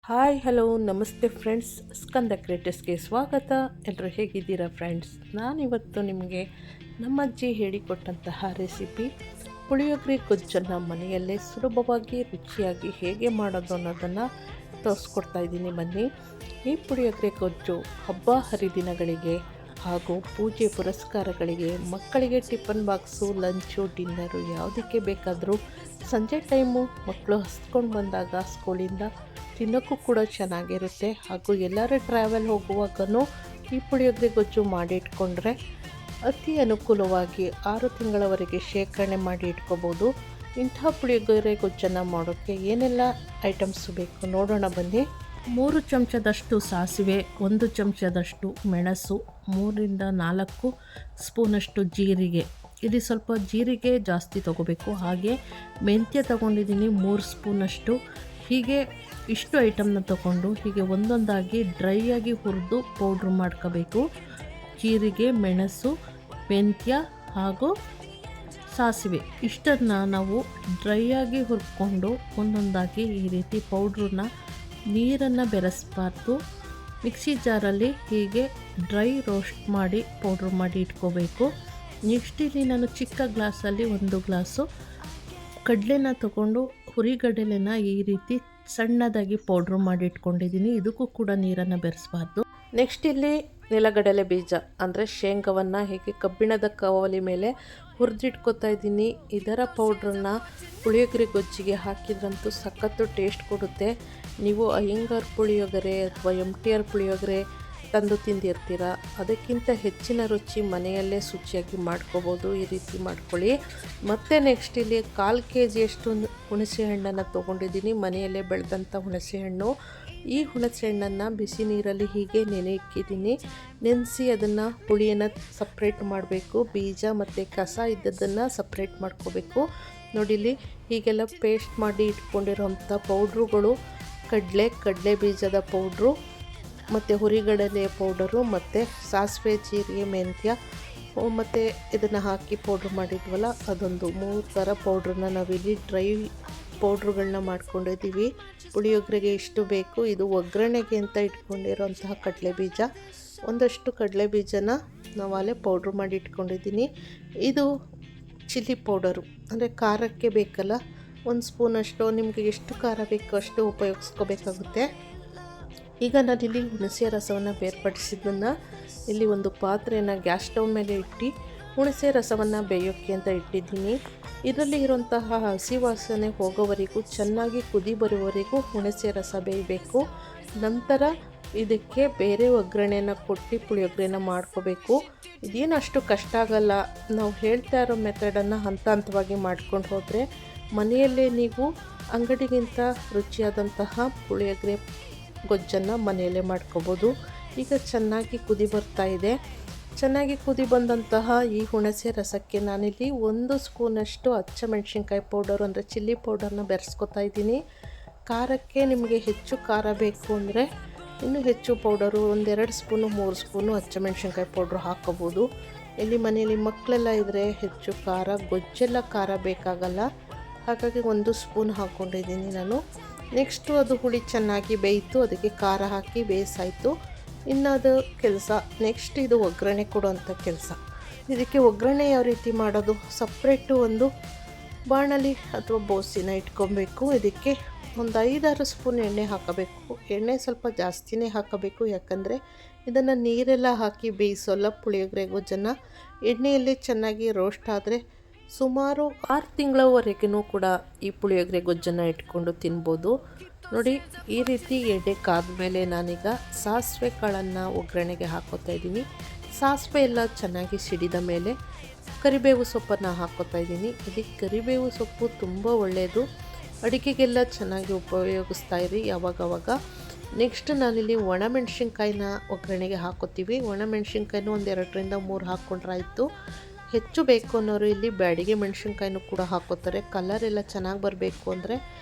Hi hello ನಮಸ್ತೆ friends, ಸ್ಕಂದ ಕ್ರಿಯೇಟರ್ಸ್ಗೆ ಸ್ವಾಗತ. ಎಲ್ಲರೂ ಹೇಗಿದ್ದೀರಾ ಫ್ರೆಂಡ್ಸ್? ನಾನಿವತ್ತು ನಿಮಗೆ ನಮ್ಮ ಅಜ್ಜಿ ಹೇಳಿಕೊಟ್ಟಂತಹ ರೆಸಿಪಿ ಪುಳಿಯೋಗರೆ ಗೊಜ್ಜನ್ನು ಮನೆಯಲ್ಲೇ ಸುಲಭವಾಗಿ ರುಚಿಯಾಗಿ ಹೇಗೆ ಮಾಡೋದು ಅನ್ನೋದನ್ನು ತೋರಿಸ್ಕೊಡ್ತಾ ಇದ್ದೀನಿ. ಬನ್ನಿ. ಈ ಪುಳಿಯೋಗರೆ ಗೊಜ್ಜು ಹಬ್ಬ ಹರಿದಿನಗಳಿಗೆ ಹಾಗೂ ಪೂಜೆ ಪುರಸ್ಕಾರಗಳಿಗೆ, ಮಕ್ಕಳಿಗೆ ಟಿಫನ್ ಬಾಕ್ಸು, ಲಂಚು, ಡಿನ್ನರು ಯಾವುದಕ್ಕೆ ಬೇಕಾದರೂ ಸಂಜೆ ಟೈಮು ಮಕ್ಕಳು ಹಸ್ಕೊಂಡು ಬಂದಾಗ ಸ್ಕೂಲಿಂದ ತಿನ್ನೋಕ್ಕೂ ಕೂಡ ಚೆನ್ನಾಗಿರುತ್ತೆ. ಹಾಗೂ ಎಲ್ಲರೂ ಟ್ರಾವೆಲ್ ಹೋಗುವಾಗಲೂ ಈ ಪುಳಿಯೋಗರೆ ಗೊಜ್ಜು ಮಾಡಿಟ್ಕೊಂಡ್ರೆ ಅತಿ ಅನುಕೂಲವಾಗಿ 6 ತಿಂಗಳವರೆಗೆ ಶೇಖರಣೆ ಮಾಡಿ ಇಟ್ಕೋಬೋದು. ಇಂಥ ಪುಳಿಯೋಗರೆ ಗೊಜ್ಜನ್ನು ಮಾಡೋಕ್ಕೆ ಏನೆಲ್ಲ ಐಟಮ್ಸ್ ಬೇಕು ನೋಡೋಣ ಬನ್ನಿ. 3 ಚಮಚದಷ್ಟು ಸಾಸಿವೆ, 1 ಚಮಚದಷ್ಟು ಮೆಣಸು, 3-4 ಸ್ಪೂನಷ್ಟು ಜೀರಿಗೆ. ಇಲ್ಲಿ ಸ್ವಲ್ಪ ಜೀರಿಗೆ ಜಾಸ್ತಿ ತೊಗೋಬೇಕು. ಹಾಗೆ ಮೆಂತ್ಯ ತೊಗೊಂಡಿದ್ದೀನಿ 3 ಸ್ಪೂನಷ್ಟು. ಹೀಗೆ ಇಷ್ಟು ಐಟಮ್ನ ತೊಗೊಂಡು ಹೀಗೆ ಒಂದೊಂದಾಗಿ ಡ್ರೈ ಆಗಿ ಹುರಿದು ಪೌಡ್ರ್ ಮಾಡ್ಕೋಬೇಕು. ಜೀರಿಗೆ, ಮೆಣಸು, ಮೆಂತ್ಯ ಹಾಗೂ ಸಾಸಿವೆ ಇಷ್ಟನ್ನು ನಾವು ಡ್ರೈ ಆಗಿ ಹುರ್ಕೊಂಡು ಒಂದೊಂದಾಗಿ ಈ ರೀತಿ ಪೌಡ್ರನ್ನ ನೀರನ್ನು ಬೆರೆಸಬಾರ್ದು. ಮಿಕ್ಸಿ ಜಾರಲ್ಲಿ ಹೀಗೆ ಡ್ರೈ ರೋಸ್ಟ್ ಮಾಡಿ ಪೌಡ್ರ್ ಮಾಡಿ ಇಟ್ಕೋಬೇಕು. ನೆಕ್ಸ್ಟ್ ಇಲ್ಲಿ ನಾನು ಚಿಕ್ಕ ಗ್ಲಾಸಲ್ಲಿ 1 ಗ್ಲಾಸು ಕಡಲೆನ ತೊಗೊಂಡು ಹುರಿಗಡಲೆನ ಈ ರೀತಿ ಸಣ್ಣದಾಗಿ ಪೌಡ್ರ್ ಮಾಡಿ ಇಟ್ಕೊಂಡಿದ್ದೀನಿ. ಇದಕ್ಕೂ ಕೂಡ ನೀರನ್ನು ಬೆರೆಸಬಾರ್ದು. ನೆಕ್ಸ್ಟ್ ಇಲ್ಲಿ ನೆಲಗಡಲೆ ಬೀಜ ಅಂದರೆ ಶೇಂಗವನ್ನು ಹೀಗೆ ಕಬ್ಬಿಣದ ಕವಲಿ ಮೇಲೆ ಹುರಿದಿಟ್ಕೊತಾ ಇದ್ದೀನಿ. ಇದರ ಪೌಡ್ರನ್ನ ಪುಳಿಯೋಗರೆ ಗೊಜ್ಜಿಗೆ ಹಾಕಿದ್ರಂತೂ ಸಖತ್ತು ಟೇಸ್ಟ್ ಕೊಡುತ್ತೆ. ನೀವು ಅಯ್ಯಂಗಾರ್ ಪುಳಿಯೋಗರೆ ಅಥವಾ MTR ಪುಳಿಯೋಗರೆ ತಂದು ತಿಂದಿರ್ತೀರ, ಅದಕ್ಕಿಂತ ಹೆಚ್ಚಿನ ರುಚಿ ಮನೆಯಲ್ಲೇ ಶುಚಿಯಾಗಿ ಮಾಡ್ಕೋಬೋದು. ಈ ರೀತಿ ಮಾಡ್ಕೊಳ್ಳಿ. ಮತ್ತು ನೆಕ್ಸ್ಟ್ ಇಲ್ಲಿ 1/4 kg ಹುಣಸೆ ಹಣ್ಣನ್ನು ತೊಗೊಂಡಿದ್ದೀನಿ, ಮನೆಯಲ್ಲೇ ಬೆಳೆದಂಥ ಹುಣಸೆ ಹಣ್ಣು. ಈ ಹುಣಸೆ ಹಣ್ಣನ್ನು ಬಿಸಿ ನೀರಲ್ಲಿ ಹೀಗೆ ನೆನೆಯಿಕ್ಕಿದ್ದೀನಿ. ನೆನೆಸಿ ಅದನ್ನು ಹುಳಿಯನ್ನು ಸಪ್ರೇಟ್ ಮಾಡಬೇಕು. ಬೀಜ ಮತ್ತು ಕಸ ಇದ್ದದ್ದನ್ನು ಸಪ್ರೇಟ್ ಮಾಡ್ಕೋಬೇಕು. ನೋಡಿಲಿ ಹೀಗೆಲ್ಲ ಪೇಸ್ಟ್ ಮಾಡಿ ಇಟ್ಕೊಂಡಿರೋಂಥ ಪೌಡ್ರುಗಳು ಕಡಲೆ ಬೀಜದ ಪೌಡ್ರು ಮತ್ತು ಹುರಿಗಡಲೆ ಪೌಡರು ಮತ್ತು ಸಾಸಿವೆ, ಜೀರಿಗೆ, ಮೆಂತ್ಯ ಮತ್ತು ಇದನ್ನು ಹಾಕಿ ಪೌಡ್ರ್ ಮಾಡಿದ್ವಲ್ಲ ಅದೊಂದು 3 ಥರ ಪೌಡ್ರನ್ನ ನಾವಿಲ್ಲಿ ಡ್ರೈ ಪೌಡ್ರುಗಳನ್ನ ಮಾಡ್ಕೊಂಡಿದ್ದೀವಿ. ಪುಳಿಯೋಗರೆಗೆ ಇಷ್ಟು ಬೇಕು. ಇದು ಒಗ್ಗರಣೆಗೆ ಅಂತ ಇಟ್ಕೊಂಡಿರೋಂತಹ ಕಡಲೆಬೀಜ. ಒಂದಷ್ಟು ಕಡಲೆಬೀಜನ ನಾವಲ್ಲೇ ಪೌಡ್ರ್ ಮಾಡಿ ಇಟ್ಕೊಂಡಿದ್ದೀನಿ. ಇದು ಚಿಲ್ಲಿ ಪೌಡರು ಅಂದರೆ ಖಾರಕ್ಕೆ ಬೇಕಲ್ಲ, 1 ಸ್ಪೂನಷ್ಟು. ನಿಮಗೆ ಎಷ್ಟು ಖಾರ ಬೇಕೋ ಅಷ್ಟು ಉಪಯೋಗಿಸ್ಕೋಬೇಕಾಗುತ್ತೆ. ಈಗ ನಾನಿಲ್ಲಿ ಹುಣಸೆ ರಸವನ್ನು ಬೇರ್ಪಡಿಸಿದ್ದನ್ನು ಇಲ್ಲಿ ಒಂದು ಪಾತ್ರೆಯನ್ನು ಗ್ಯಾಸ್ ಸ್ಟವ್ ಮೇಲೆ ಇಟ್ಟು ಹುಣಸೆ ರಸವನ್ನು ಬೇಯೋಕ್ಕೆ ಅಂತ ಇಟ್ಟಿದ್ದೀನಿ. ಇದರಲ್ಲಿ ಇರುವಂತಹ ಹಸಿ ವಾಸನೆ ಹೋಗೋವರೆಗೂ ಚೆನ್ನಾಗಿ ಕುದಿ ಬರುವವರೆಗೂ ಹುಣಸೆ ರಸ ಬೇಯಬೇಕು. ನಂತರ ಇದಕ್ಕೆ ಬೇರೆ ಒಗ್ಗರಣೆಯನ್ನು ಕೊಟ್ಟು ಪುಳಿಯೋಗರೆನ ಮಾಡ್ಕೋಬೇಕು. ಇದೇನು ಅಷ್ಟು ಕಷ್ಟ ಆಗಲ್ಲ. ನಾವು ಹೇಳ್ತಾ ಇರೋ ಮೆಥಡನ್ನು ಹಂತ ಹಂತವಾಗಿ ಮಾಡ್ಕೊಂಡು ಹೋದರೆ ಮನೆಯಲ್ಲೇ ನೀವು ಅಂಗಡಿಗಿಂತ ರುಚಿಯಾದಂತಹ ಪುಳಿಯೋಗರೆ ಗೊಜ್ಜನ್ನು ಮನೆಯಲ್ಲೇ ಮಾಡ್ಕೋಬೋದು. ಈಗ ಚೆನ್ನಾಗಿ ಕುದಿ ಬರ್ತಾ ಇದೆ. ಚೆನ್ನಾಗಿ ಕುದಿ ಬಂದಂತಹ ಈ ಹುಣಸೆ ರಸಕ್ಕೆ ನಾನಿಲ್ಲಿ 1 ಸ್ಪೂನಷ್ಟು ಹಸಿಮೆಣಸಿನ್ಕಾಯಿ ಪೌಡರ್ ಅಂದರೆ ಚಿಲ್ಲಿ ಪೌಡರ್ನ ಬೆರೆಸ್ಕೊತಾ ಇದ್ದೀನಿ. ಖಾರಕ್ಕೆ ನಿಮಗೆ ಹೆಚ್ಚು ಖಾರ ಬೇಕು ಅಂದರೆ ಇನ್ನೂ ಹೆಚ್ಚು ಪೌಡರು 1-2 ಸ್ಪೂನು 3 ಸ್ಪೂನು ಹಸಿಮೆಣಸಿನ್ಕಾಯಿ ಪೌಡ್ರು ಹಾಕ್ಕೋಬೋದು. ಇಲ್ಲಿ ಮನೆಯಲ್ಲಿ ಮಕ್ಕಳೆಲ್ಲ ಇದ್ದರೆ ಹೆಚ್ಚು ಖಾರ, ಗೊಜ್ಜೆಲ್ಲ ಖಾರ ಬೇಕಾಗಲ್ಲ. ಹಾಗಾಗಿ 1 ಸ್ಪೂನ್ ಹಾಕ್ಕೊಂಡಿದ್ದೀನಿ ನಾನು. ನೆಕ್ಸ್ಟು ಅದು ಹುಳಿ ಚೆನ್ನಾಗಿ ಬೇಯಿತು, ಅದಕ್ಕೆ ಖಾರ ಹಾಕಿ ಬೇಯಿಸಾಯಿತು. ಇನ್ನು ಅದು ಕೆಲಸ ನೆಕ್ಸ್ಟ್ ಇದು ಒಗ್ಗರಣೆ ಕೊಡುವಂಥ ಕೆಲಸ. ಇದಕ್ಕೆ ಒಗ್ಗರಣೆ ಯಾವ ರೀತಿ ಮಾಡೋದು? ಸಪ್ರೇಟು ಒಂದು ಬಾಣಲಿ ಅಥವಾ ಬೋಸಿನ ಇಟ್ಕೊಬೇಕು. ಇದಕ್ಕೆ ಒಂದು 5-6 ಸ್ಪೂನ್ ಎಣ್ಣೆ ಹಾಕಬೇಕು. ಎಣ್ಣೆ ಸ್ವಲ್ಪ ಜಾಸ್ತಿನೇ ಹಾಕಬೇಕು, ಯಾಕಂದರೆ ಇದನ್ನು ನೀರೆಲ್ಲ ಹಾಕಿ ಬೇಯಿಸೋಲ್ಲ. ಪುಳಿಯೋಗರೆ ಗೊಜ್ಜನ್ನು ಎಣ್ಣೆಯಲ್ಲೇ ಚೆನ್ನಾಗಿ ರೋಸ್ಟ್ ಆದರೆ ಸುಮಾರು 6 ತಿಂಗಳವರೆಗೂ ಕೂಡ ಈ ಪುಳಿಯೋಗರೆ ಗೊಜ್ಜನ್ನು ಇಟ್ಕೊಂಡು ತಿನ್ಬೋದು. ನೋಡಿ ಈ ರೀತಿ ಎಣ್ಣೆ ಕಾದ್ಮೇಲೆ ನಾನೀಗ ಸಾಸಿವೆ ಕಾಳನ್ನು ಒಗ್ಗರಣೆಗೆ ಹಾಕೋತಾ ಇದ್ದೀನಿ. ಸಾಸಿವೆ ಎಲ್ಲ ಚೆನ್ನಾಗಿ ಸಿಡಿದ ಮೇಲೆ ಕರಿಬೇವು ಸೊಪ್ಪನ್ನು ಹಾಕೋತಾ ಇದ್ದೀನಿ. ಇದಕ್ಕೆ ಕರಿಬೇವು ಸೊಪ್ಪು ತುಂಬ ಒಳ್ಳೆಯದು, ಅಡುಗೆಗೆಲ್ಲ ಚೆನ್ನಾಗಿ ಉಪಯೋಗಿಸ್ತಾ ಇರಿ ಯಾವಾಗವಾಗ. ನೆಕ್ಸ್ಟ್ ನಾನಿಲ್ಲಿ ಒಣಮೆಣ್ಸಿನ್ಕಾಯಿನ ಒಗ್ಗರಣೆಗೆ ಹಾಕೋತೀವಿ. ಒಣಮೆಣ್ಸಿನ್ಕಾಯಿನೂ 1-2-3 ಹಾಕ್ಕೊಂಡ್ರಾಯಿತು. ಹೆಚ್ಚು ಬೇಕು ಅನ್ನೋರು ಇಲ್ಲಿ ಬ್ಯಾಡಿಗೆ ಮೆಣಸಿನ್ಕಾಯಿನೂ ಕೂಡ ಹಾಕೋತಾರೆ. ಕಲರ್ ಎಲ್ಲ ಚೆನ್ನಾಗಿ ಬರಬೇಕು ಅಂದರೆ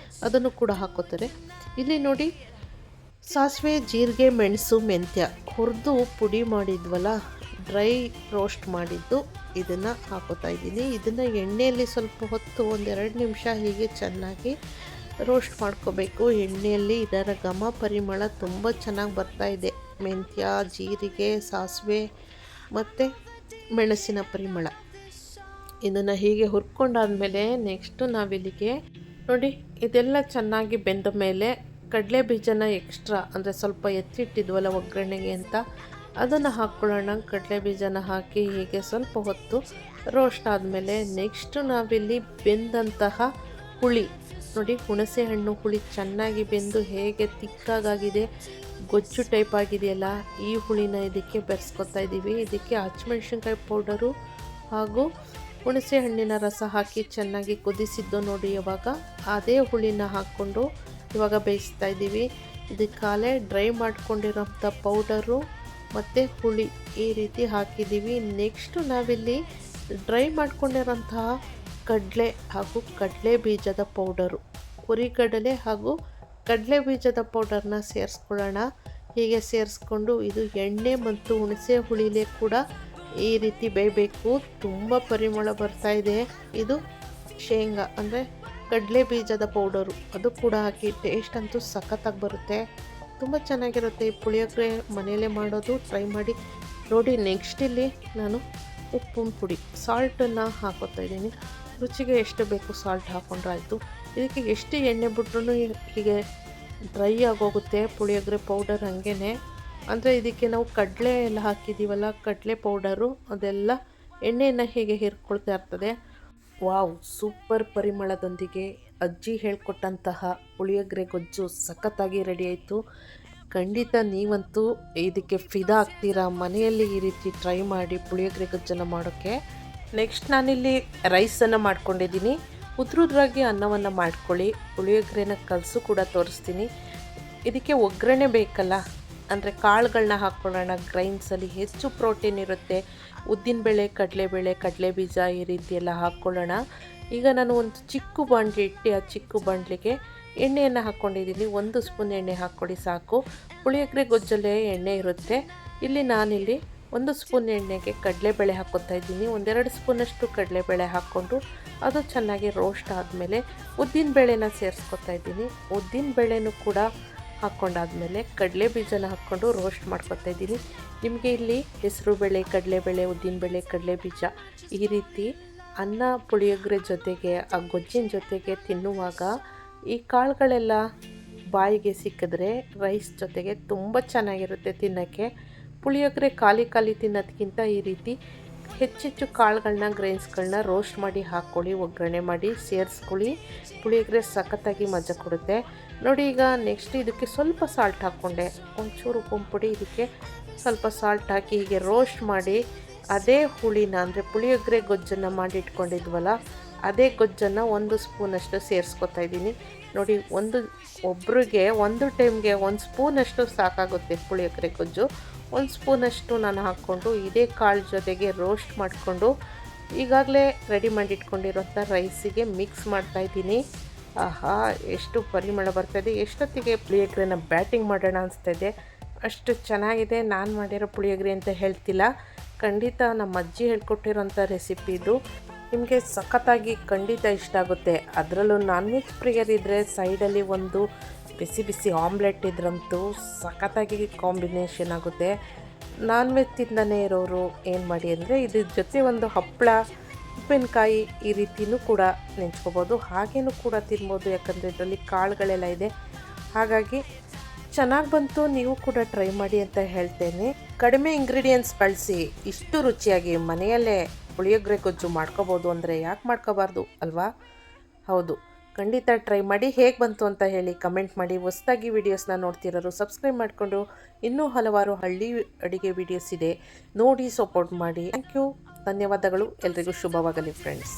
ಅದನ್ನು ಕೂಡ ಹಾಕೋತಾರೆ. ಇಲ್ಲಿ ನೋಡಿ ಸಾಸಿವೆ, ಜೀರಿಗೆ, ಮೆಣಸು, ಮೆಂತ್ಯ ಹುರಿದು ಪುಡಿ ಮಾಡಿದ್ವಲ್ಲ, ಡ್ರೈ ರೋಸ್ಟ್ ಮಾಡಿದ್ದು ಇದನ್ನು ಹಾಕೋತಾ ಇದ್ದೀನಿ. ಇದನ್ನು ಎಣ್ಣೆಯಲ್ಲಿ ಸ್ವಲ್ಪ ಹೊತ್ತು 1-2 ನಿಮಿಷ ಹೀಗೆ ಚೆನ್ನಾಗಿ ರೋಸ್ಟ್ ಮಾಡ್ಕೋಬೇಕು ಎಣ್ಣೆಯಲ್ಲಿ. ಇದರ ಘಮ ಪರಿಮಳ ತುಂಬ ಚೆನ್ನಾಗಿ ಬರ್ತಾ ಇದೆ. ಮೆಂತ್ಯ, ಜೀರಿಗೆ, ಸಾಸಿವೆ ಮತ್ತು ಮೆಣಸಿನ ಪರಿಮಳ. ಇದನ್ನು ಹೀಗೆ ಹುರ್ಕೊಂಡಾದ್ಮೇಲೆ ನೆಕ್ಸ್ಟು ನಾವಿಲ್ಲಿಗೆ ನೋಡಿ, ಇದೆಲ್ಲ ಚೆನ್ನಾಗಿ ಬೆಂದ ಮೇಲೆ ಕಡಲೆ ಬೀಜನ ಎಕ್ಸ್ಟ್ರಾ ಅಂದರೆ ಸ್ವಲ್ಪ ಎತ್ತಿಟ್ಟಿದ್ವಲ್ಲ ಒಗ್ಗರಣೆಗೆ ಅಂತ, ಅದನ್ನು ಹಾಕ್ಕೊಳ್ಳೋಣ. ಕಡಲೆ ಬೀಜನ ಹಾಕಿ ಹೀಗೆ ಸ್ವಲ್ಪ ಹೊತ್ತು ರೋಸ್ಟ್ ಆದಮೇಲೆ ನೆಕ್ಸ್ಟು ನಾವಿಲ್ಲಿ ಬೆಂದಂತಹ ಹುಳಿ ನೋಡಿ, ಹುಣಸೆ ಹಣ್ಣು ಹುಳಿ ಚೆನ್ನಾಗಿ ಬೆಂದು ಹೇಗೆ ತಿಕ್ಕಾಗಿದೆ, ಗೊಜ್ಜು ಟೈಪ್ ಆಗಿದೆಯಲ್ಲ, ಈ ಹುಳಿನ ಇದಕ್ಕೆ ಬೆರೆಸ್ಕೊತಾ ಇದ್ದೀವಿ. ಇದಕ್ಕೆ ಹಸಿಮೆಣ್ಸಿನ್ಕಾಯಿ ಪೌಡರು ಹಾಗೂ ಹುಣಸೆ ಹಣ್ಣಿನ ರಸ ಹಾಕಿ ಚೆನ್ನಾಗಿ ಕುದಿಸಿದ್ದು ನೋಡಿ. ಇವಾಗ ಅದೇ ಹುಳಿನ ಹಾಕ್ಕೊಂಡು ಇವಾಗ ಬೇಯಿಸ್ತಾ ಇದ್ದೀವಿ. ಇದಕ್ಕಾಲೆ ಡ್ರೈ ಮಾಡ್ಕೊಂಡಿರೋಂಥ ಪೌಡರು ಮತ್ತು ಹುಳಿ ಈ ರೀತಿ ಹಾಕಿದ್ದೀವಿ. ನೆಕ್ಸ್ಟು ನಾವಿಲ್ಲಿ ಡ್ರೈ ಮಾಡ್ಕೊಂಡಿರೋಂತಹ ಕಡಲೆ ಹಾಗೂ ಕಡಲೆ ಬೀಜದ ಪೌಡರು, ಹುರಿಗಡಲೆ ಹಾಗೂ ಕಡಲೆ ಬೀಜದ ಪೌಡರ್ನ ಸೇರಿಸ್ಕೊಳ್ಳೋಣ. ಹೀಗೆ ಸೇರಿಸ್ಕೊಂಡು ಇದು ಎಣ್ಣೆ ಮತ್ತು ಹುಣಸೆ ಹುಳಿಲೇ ಕೂಡ ಈ ರೀತಿ ಬೇಯಬೇಕು. ತುಂಬ ಪರಿಮಳ ಬರ್ತಾ ಇದೆ. ಇದು ಶೇಂಗಾ ಅಂದರೆ ಕಡಲೆ ಬೀಜದ ಪೌಡರು, ಅದು ಕೂಡ ಹಾಕಿ ಟೇಸ್ಟ್ ಅಂತೂ ಸಖತ್ತಾಗಿ ಬರುತ್ತೆ. ತುಂಬ ಚೆನ್ನಾಗಿರುತ್ತೆ ಈ ಪುಳಿಯೋಗರೆ. ಮನೆಯಲ್ಲೇ ಮಾಡೋದು, ಟ್ರೈ ಮಾಡಿ ನೋಡಿ. ನೆಕ್ಸ್ಟ್ ಇಲ್ಲಿ ನಾನು ಉಪ್ಪಿನ ಪುಡಿ ಸಾಲ್ಟನ್ನು ಹಾಕೋತಾ ಇದ್ದೀನಿ. ರುಚಿಗೆ ಎಷ್ಟು ಬೇಕು ಸಾಲ್ಟ್ ಹಾಕ್ಕೊಂಡ್ರೆ ಆಯಿತು. ಇದಕ್ಕೆ ಎಷ್ಟು ಎಣ್ಣೆ ಬಿಟ್ರೂ ಹೀಗೆ ಡ್ರೈ ಆಗೋಗುತ್ತೆ ಪುಳಿಯೋಗರೆ ಪೌಡರ್ ಹಂಗೇ. ಅಂದರೆ ಇದಕ್ಕೆ ನಾವು ಕಡಲೆ ಎಲ್ಲ ಹಾಕಿದ್ದೀವಲ್ಲ, ಕಡಲೆ ಪೌಡರು ಅದೆಲ್ಲ ಎಣ್ಣೆಯನ್ನು ಹೀಗೆ ಹೀರ್ಕೊಳ್ತಾ ಇರ್ತದೆ. ವಾವ್, ಸೂಪರ್ ಪರಿಮಳದೊಂದಿಗೆ ಅಜ್ಜಿ ಹೇಳ್ಕೊಟ್ಟಂತಹ ಪುಳಿಯೋಗರೆ ಗೊಜ್ಜು ಸಖತ್ತಾಗಿ ರೆಡಿ ಆಯಿತು. ಖಂಡಿತ ನೀವಂತೂ ಇದಕ್ಕೆ ಫಿದಾ ಆಗ್ತೀರಾ. ಮನೆಯಲ್ಲಿ ಈ ರೀತಿ ಟ್ರೈ ಮಾಡಿ ಪುಳಿಯೋಗರೆ ಗೊಜ್ಜನ್ನು ಮಾಡೋಕ್ಕೆ. ನೆಕ್ಸ್ಟ್ ನಾನಿಲ್ಲಿ ರೈಸನ್ನು ಮಾಡ್ಕೊಂಡಿದ್ದೀನಿ. ಉದ್ರುದ್ರಾಗಿ ಅನ್ನವನ್ನು ಮಾಡ್ಕೊಳ್ಳಿ. ಪುಳಿಯೋಗರೆನ ಕಲಸು ಕೂಡ ತೋರಿಸ್ತೀನಿ. ಇದಕ್ಕೆ ಒಗ್ಗರಣೆ ಬೇಕಲ್ಲ, ಅಂದರೆ ಕಾಳುಗಳನ್ನ ಹಾಕ್ಕೊಳ್ಳೋಣ. ಗ್ರೈನ್ಸಲ್ಲಿ ಹೆಚ್ಚು ಪ್ರೋಟೀನ್ ಇರುತ್ತೆ. ಉದ್ದಿನಬೇಳೆ, ಕಡಲೆಬೇಳೆ, ಕಡಲೆಬೀಜ ಈ ರೀತಿ ಎಲ್ಲ ಹಾಕ್ಕೊಳ್ಳೋಣ. ಈಗ ನಾನು ಒಂದು ಚಿಕ್ಕ ಬಾಣಲಿ ಇಟ್ಟು ಆ ಚಿಕ್ಕ ಬಾಣಲಿಗೆ ಎಣ್ಣೆಯನ್ನು ಹಾಕ್ಕೊಂಡಿದ್ದೀನಿ. 1 ಸ್ಪೂನ್ ಎಣ್ಣೆ ಹಾಕ್ಕೊಳ್ಳಿ ಸಾಕು. ಪುಳಿಯೋಗರೆ ಗೊಜ್ಜಲ್ಲೇ ಎಣ್ಣೆ ಇರುತ್ತೆ. ಇಲ್ಲಿ ನಾನಿಲ್ಲಿ 1 ಸ್ಪೂನ್ ಎಣ್ಣೆಗೆ ಕಡಲೆಬೇಳೆ ಹಾಕ್ಕೊತಾ ಇದ್ದೀನಿ. 1-2 ಸ್ಪೂನಷ್ಟು ಕಡಲೆಬೇಳೆ ಹಾಕ್ಕೊಂಡು ಅದು ಚೆನ್ನಾಗಿ ರೋಸ್ಟ್ ಆದಮೇಲೆ ಉದ್ದಿನಬೇಳೆನ ಸೇರಿಸ್ಕೊತಾ ಇದ್ದೀನಿ. ಉದ್ದಿನಬೇಳೆನೂ ಕೂಡ ಹಾಕ್ಕೊಂಡಾದ್ಮೇಲೆ ಕಡಲೆ ಬೀಜನ ಹಾಕ್ಕೊಂಡು ರೋಸ್ಟ್ ಮಾಡ್ಕೊತಾ ಇದ್ದೀನಿ. ನಿಮಗೆ ಇಲ್ಲಿ ಹೆಸರುಬೇಳೆ, ಕಡಲೆಬೇಳೆ, ಉದ್ದಿನಬೇಳೆ, ಕಡಲೆ ಬೀಜ ಈ ರೀತಿ ಅನ್ನ ಪುಳಿಯೋಗರೆ ಜೊತೆಗೆ ಆ ಗೊಜ್ಜಿನ ಜೊತೆಗೆ ತಿನ್ನುವಾಗ ಈ ಕಾಳುಗಳೆಲ್ಲ ಬಾಯಿಗೆ ಸಿಕ್ಕಿದ್ರೆ ರೈಸ್ ಜೊತೆಗೆ ತುಂಬ ಚೆನ್ನಾಗಿರುತ್ತೆ ತಿನ್ನೋಕ್ಕೆ. ಪುಳಿಯೋಗರೆ ಖಾಲಿ ಖಾಲಿ ತಿನ್ನೋದಕ್ಕಿಂತ ಈ ರೀತಿ ಹೆಚ್ಚೆಚ್ಚು ಕಾಳುಗಳನ್ನ, ಗ್ರೈನ್ಸ್ಗಳನ್ನ ರೋಸ್ಟ್ ಮಾಡಿ ಹಾಕ್ಕೊಳ್ಳಿ, ಒಗ್ಗರಣೆ ಮಾಡಿ ಸೇರಿಸ್ಕೊಳ್ಳಿ. ಪುಳಿಯೋಗರೆ ಸಖತ್ತಾಗಿ ಮಜಾ ಕೊಡುತ್ತೆ ನೋಡಿ. ಈಗ ನೆಕ್ಸ್ಟ್ ಇದಕ್ಕೆ ಸ್ವಲ್ಪ ಸಾಲ್ಟ್ ಹಾಕ್ಕೊಂಡೆ, ಒಂಚೂರು ಉಪ್ಪಿನ ಪುಡಿ, ಇದಕ್ಕೆ ಸ್ವಲ್ಪ ಸಾಲ್ಟ್ ಹಾಕಿ ಹೀಗೆ ರೋಸ್ಟ್ ಮಾಡಿ ಅದೇ ಹುಳಿನ ಅಂದರೆ ಪುಳಿಯೋಗರೆ ಗೊಜ್ಜನ್ನು ಮಾಡಿ ಇಟ್ಕೊಂಡಿದ್ವಲ್ಲ, ಅದೇ ಗೊಜ್ಜನ್ನು 1 ಸ್ಪೂನಷ್ಟು ಸೇರಿಸ್ಕೊತಾ ಇದ್ದೀನಿ ನೋಡಿ. ಒಬ್ಬರಿಗೆ ಒಂದು ಟೈಮ್ಗೆ 1 ಸ್ಪೂನಷ್ಟು ಸಾಕಾಗುತ್ತೆ ಪುಳಿಯೋಗರೆ ಗೊಜ್ಜು. 1 ಸ್ಪೂನಷ್ಟು ನಾನು ಹಾಕ್ಕೊಂಡು ಇದೇ ಕಾಳು ಜೊತೆಗೆ ರೋಸ್ಟ್ ಮಾಡಿಕೊಂಡು ಈಗಾಗಲೇ ರೆಡಿ ಮಾಡಿ ಇಟ್ಕೊಂಡಿರೋಂಥ ರೈಸಿಗೆ ಮಿಕ್ಸ್ ಮಾಡ್ತಾಯಿದ್ದೀನಿ. ಆಹಾ, ಎಷ್ಟು ಪರಿಮಳ ಬರ್ತಾಯಿದೆ. ಎಷ್ಟೊತ್ತಿಗೆ ಪುಳಿಯೋಗರೆನ ಬ್ಯಾಟಿಂಗ್ ಮಾಡೋಣ ಅನಿಸ್ತಾಯಿದೆ. ಅಷ್ಟು ಚೆನ್ನಾಗಿದೆ. ನಾನು ಮಾಡಿರೋ ಪುಳಿಯೋಗರೆ ಅಂತ ಹೇಳ್ತಿಲ್ಲ, ಖಂಡಿತ ನಮ್ಮ ಅಜ್ಜಿ ಹೇಳ್ಕೊಟ್ಟಿರೋಂಥ ರೆಸಿಪಿ ಇದು. ನಿಮಗೆ ಸಖತ್ತಾಗಿ ಖಂಡಿತ ಇಷ್ಟ ಆಗುತ್ತೆ. ಅದರಲ್ಲೂ ನಾನ್ ವೆಜ್ ಪ್ರಿಯರಿದ್ದರೆ ಸೈಡಲ್ಲಿ ಒಂದು ಬಿಸಿ ಬಿಸಿ ಆಮ್ಲೆಟ್ ಇದ್ರಂತೂ ಸಖತ್ತಾಗಿ ಕಾಂಬಿನೇಷನ್ ಆಗುತ್ತೆ. ನಾನ್ ವೆಜ್ ತಿಂದನೇ ಇರೋರು ಏನು ಮಾಡಿ ಅಂದರೆ ಇದ್ರ ಜೊತೆ ಒಂದು ಹಪ್ಪಳ, ಉಪ್ಪಿನಕಾಯಿ ಈ ರೀತಿಯೂ ಕೂಡ ನೆಂಚ್ಕೋಬೋದು. ಹಾಗೇನೂ ಕೂಡ ತಿನ್ಬೋದು, ಯಾಕಂದರೆ ಇದರಲ್ಲಿ ಕಾಳುಗಳೆಲ್ಲ ಇದೆ. ಹಾಗಾಗಿ ಚೆನ್ನಾಗಿ ಬಂತು. ನೀವು ಕೂಡ ಟ್ರೈ ಮಾಡಿ ಅಂತ ಹೇಳ್ತೇನೆ. ಕಡಿಮೆ ಇಂಗ್ರೀಡಿಯೆಂಟ್ಸ್ ಬಳಸಿ ಇಷ್ಟು ರುಚಿಯಾಗಿ ಮನೆಯಲ್ಲೇ ಪುಳಿಯೋಗರೆ ಗೊಜ್ಜು ಮಾಡ್ಕೋಬೋದು ಅಂದರೆ ಯಾಕೆ ಮಾಡ್ಕೋಬಾರ್ದು ಅಲ್ವಾ? ಹೌದು, ಖಂಡಿತ ಟ್ರೈ ಮಾಡಿ. ಹೇಗೆ ಬಂತು ಅಂತ ಹೇಳಿ ಕಮೆಂಟ್ ಮಾಡಿ. ಹೊಸದಾಗಿ ವೀಡಿಯೋಸ್ನ ನೋಡ್ತಿರೋರು ಸಬ್ಸ್ಕ್ರೈಬ್ ಮಾಡಿಕೊಂಡು, ಇನ್ನೂ ಹಲವಾರು ಹಳ್ಳಿ ಅಡುಗೆ ವೀಡಿಯೋಸ್ ಇದೆ ನೋಡಿ, ಸಪೋರ್ಟ್ ಮಾಡಿ. ಥ್ಯಾಂಕ್ ಯು, ಧನ್ಯವಾದಗಳು. ಎಲ್ರಿಗೂ ಶುಭವಾಗಲಿ ಫ್ರೆಂಡ್ಸ್.